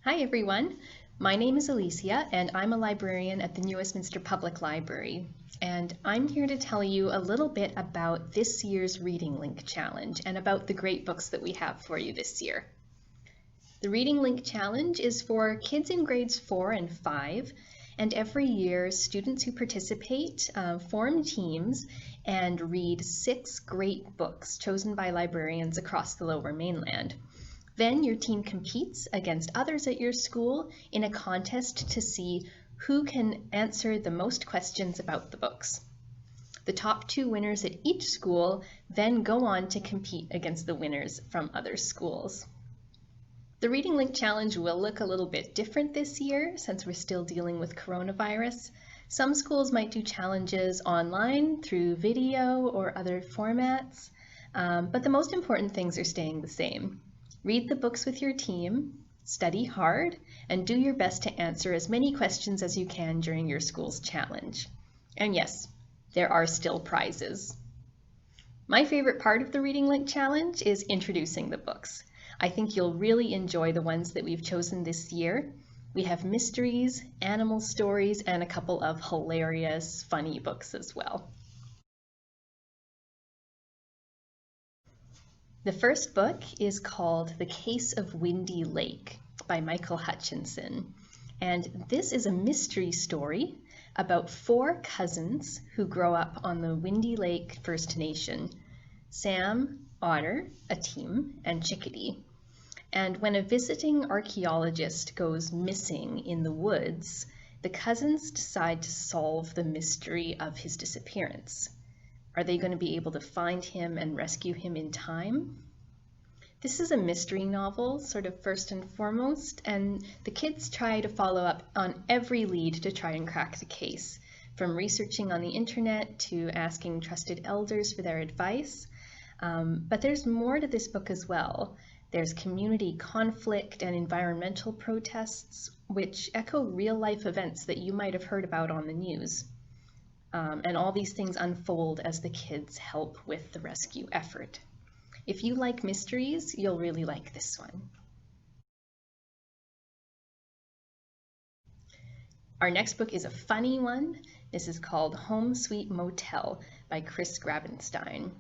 Hi everyone, my name is Alicia and I'm a librarian at the New Westminster Public Library, and I'm here to tell you a little bit about this year's Reading Link Challenge and about the great books that we have for you this year. The Reading Link Challenge is for kids in grades 4 and 5, and every year students who participate form teams and read 6 great books chosen by librarians across the Lower Mainland. Then your team competes against others at your school in a contest to see who can answer the most questions about the books. The top 2 winners at each school then go on to compete against the winners from other schools. The Reading Link Challenge will look a little bit different this year since we're still dealing with coronavirus. Some schools might do challenges online through video or other formats, but the most important things are staying the same. Read the books with your team, study hard, and do your best to answer as many questions as you can during your school's challenge. And yes, there are still prizes. My favorite part of the Reading Link Challenge is introducing the books. I think you'll really enjoy the ones that we've chosen this year. We have mysteries, animal stories, and a couple of hilarious, funny books as well. The first book is called The Case of Windy Lake by Michael Hutchinson. And this is a mystery story about 4 cousins who grow up on the Windy Lake First Nation: Sam, Otter, Atim, and Chickadee. And when a visiting archaeologist goes missing in the woods, the cousins decide to solve the mystery of his disappearance. Are they going to be able to find him and rescue him in time? This is a mystery novel, sort of first and foremost, and the kids try to follow up on every lead to try and crack the case, from researching on the internet to asking trusted elders for their advice. But there's more to this book as well. There's community conflict and environmental protests, which echo real-life events that you might have heard about on the news. And all these things unfold as the kids help with the rescue effort. If you like mysteries, you'll really like this one. Our next book is a funny one. This is called Home Sweet Motel by Grabenstein.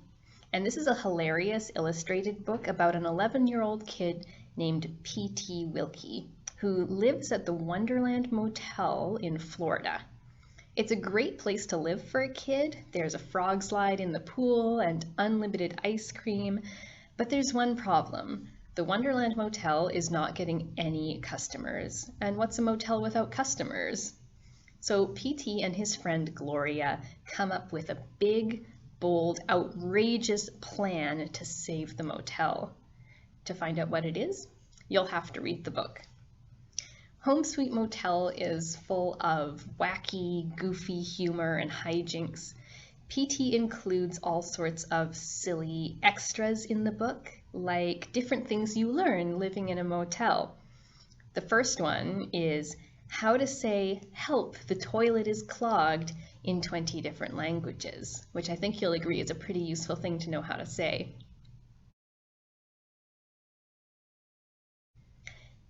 And this is a hilarious illustrated book about an 11-year-old kid named P.T. Wilkie, who lives at the Wonderland Motel in Florida. It's a great place to live for a kid. There's a frog slide in the pool and unlimited ice cream, but there's one problem. The Wonderland Motel is not getting any customers. And what's a motel without customers? So PT and his friend Gloria come up with a big, bold, outrageous plan to save the motel. To find out what it is, you'll have to read the book. Home Sweet Motel is full of wacky, goofy humor and hijinks. PT includes all sorts of silly extras in the book, like different things you learn living in a motel. The first one is how to say, "Help, the toilet is clogged," in 20 different languages, which I think you'll agree is a pretty useful thing to know how to say.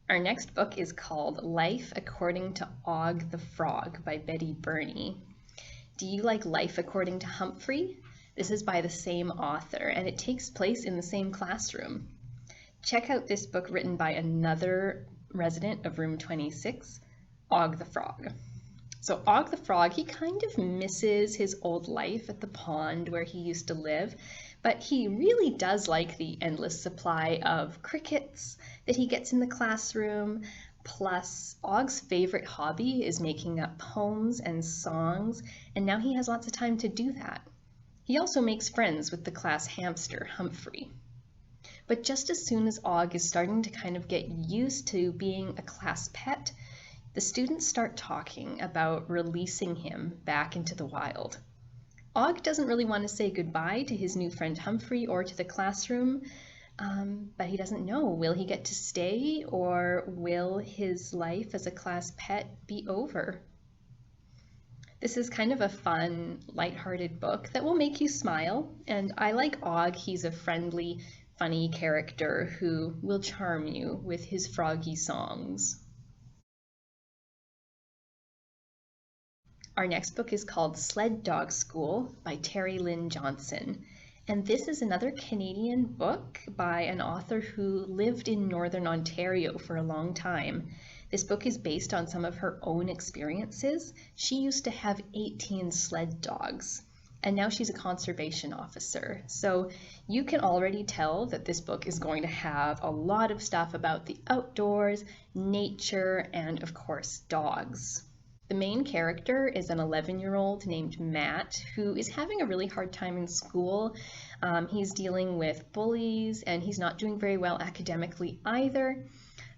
Our next book is called Life According to Ogg the Frog by Birney. Do you like Life According to Humphrey? This is by the same author, and it takes place in the same classroom. Check out this book written by another resident of room 26, Ogg the Frog. So Ogg the Frog, he kind of misses his old life at the pond where he used to live, but he really does like the endless supply of crickets that he gets in the classroom. Plus, Ogg's favorite hobby is making up poems and songs, and now he has lots of time to do that. He also makes friends with the class hamster, Humphrey. But just as soon as Ogg is starting to kind of get used to being a class pet, the students start talking about releasing him back into the wild. Ogg doesn't really want to say goodbye to his new friend Humphrey or to the classroom, but he doesn't know. Will he get to stay, or will his life as a class pet be over? This is kind of a fun, lighthearted book that will make you smile, and I like Ogg. He's a friendly, funny character who will charm you with his froggy songs. Our next book is called Sled Dog School by Lynn Johnson. And this is another Canadian book by an author who lived in Northern Ontario for a long time. This book is based on some of her own experiences. She used to have 18 sled dogs, and now she's a conservation officer. So you can already tell that this book is going to have a lot of stuff about the outdoors, nature, and of course, dogs. The main character is an 11-year-old named Matt who is having a really hard time in school. He's dealing with bullies and he's not doing very well academically either.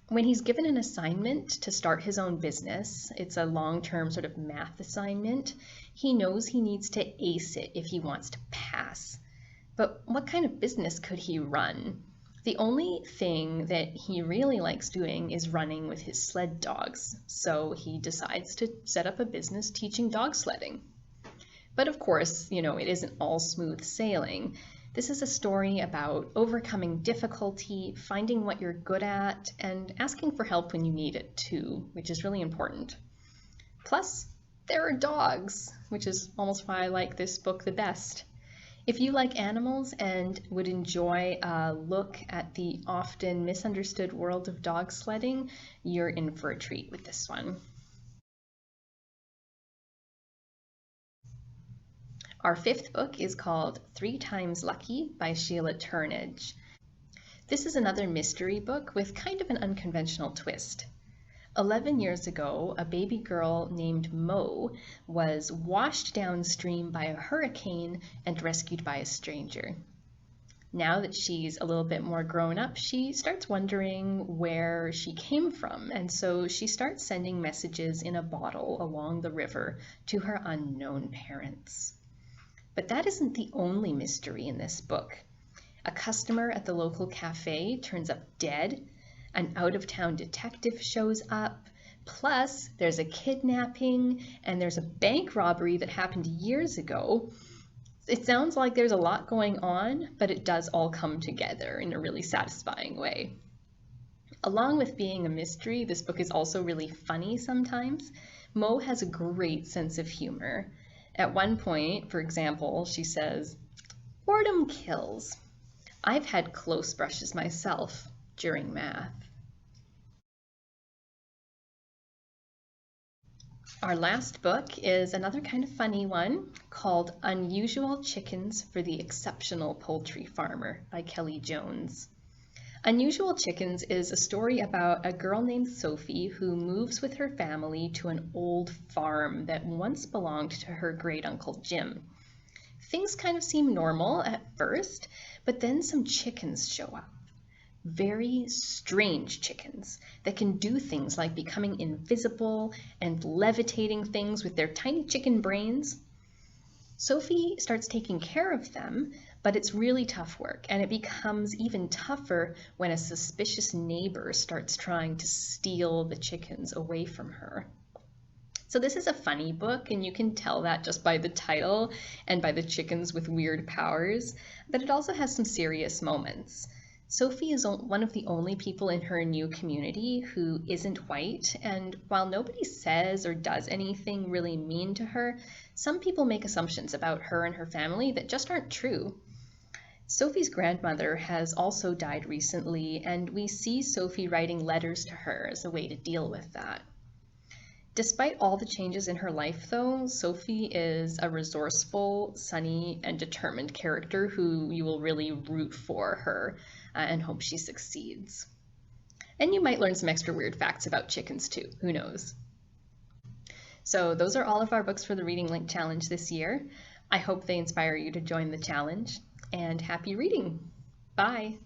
When he's given an assignment to start his own business, it's a long-term sort of math assignment, he knows he needs to ace it if he wants to pass. But what kind of business could he run? The only thing that he really likes doing is running with his sled dogs, so he decides to set up a business teaching dog sledding. But of course, it isn't all smooth sailing. This is a story about overcoming difficulty, finding what you're good at, and asking for help when you need it too, which is really important. Plus, there are dogs, which is almost why I like this book the best. If you like animals and would enjoy a look at the often misunderstood world of dog sledding, you're in for a treat with this one. Our fifth book is called 3 Times Lucky by Sheila Turnage. This is another mystery book with kind of an unconventional twist. 11 years ago, a baby girl named Mo was washed downstream by a hurricane and rescued by a stranger. Now that she's a little bit more grown up, she starts wondering where she came from, and so she starts sending messages in a bottle along the river to her unknown parents. But that isn't the only mystery in this book. A customer at the local cafe turns up dead. An out-of-town detective shows up, plus there's a kidnapping, and there's a bank robbery that happened years ago. It sounds like there's a lot going on, but it does all come together in a really satisfying way. Along with being a mystery, this book is also really funny sometimes. Mo has a great sense of humor. At one point, for example, she says, "Boredom kills. I've had close brushes myself during math." Our last book is another kind of funny one called Unusual Chickens for the Exceptional Poultry Farmer by Kelly Jones. Unusual Chickens is a story about a girl named Sophie who moves with her family to an old farm that once belonged to her great-uncle Jim. Things kind of seem normal at first, but then some chickens show up. Very strange chickens that can do things like becoming invisible and levitating things with their tiny chicken brains. Sophie starts taking care of them, but it's really tough work, and it becomes even tougher when a suspicious neighbor starts trying to steal the chickens away from her. So this is a funny book, and you can tell that just by the title and by the chickens with weird powers, but it also has some serious moments. Sophie is one of the only people in her new community who isn't white, and while nobody says or does anything really mean to her, some people make assumptions about her and her family that just aren't true. Sophie's grandmother has also died recently, and we see Sophie writing letters to her as a way to deal with that. Despite all the changes in her life, though, Sophie is a resourceful, sunny, and determined character who you will really root for her and hope she succeeds. And you might learn some extra weird facts about chickens too, who knows? So those are all of our books for the Reading Link Challenge this year. I hope they inspire you to join the challenge, and happy reading! Bye!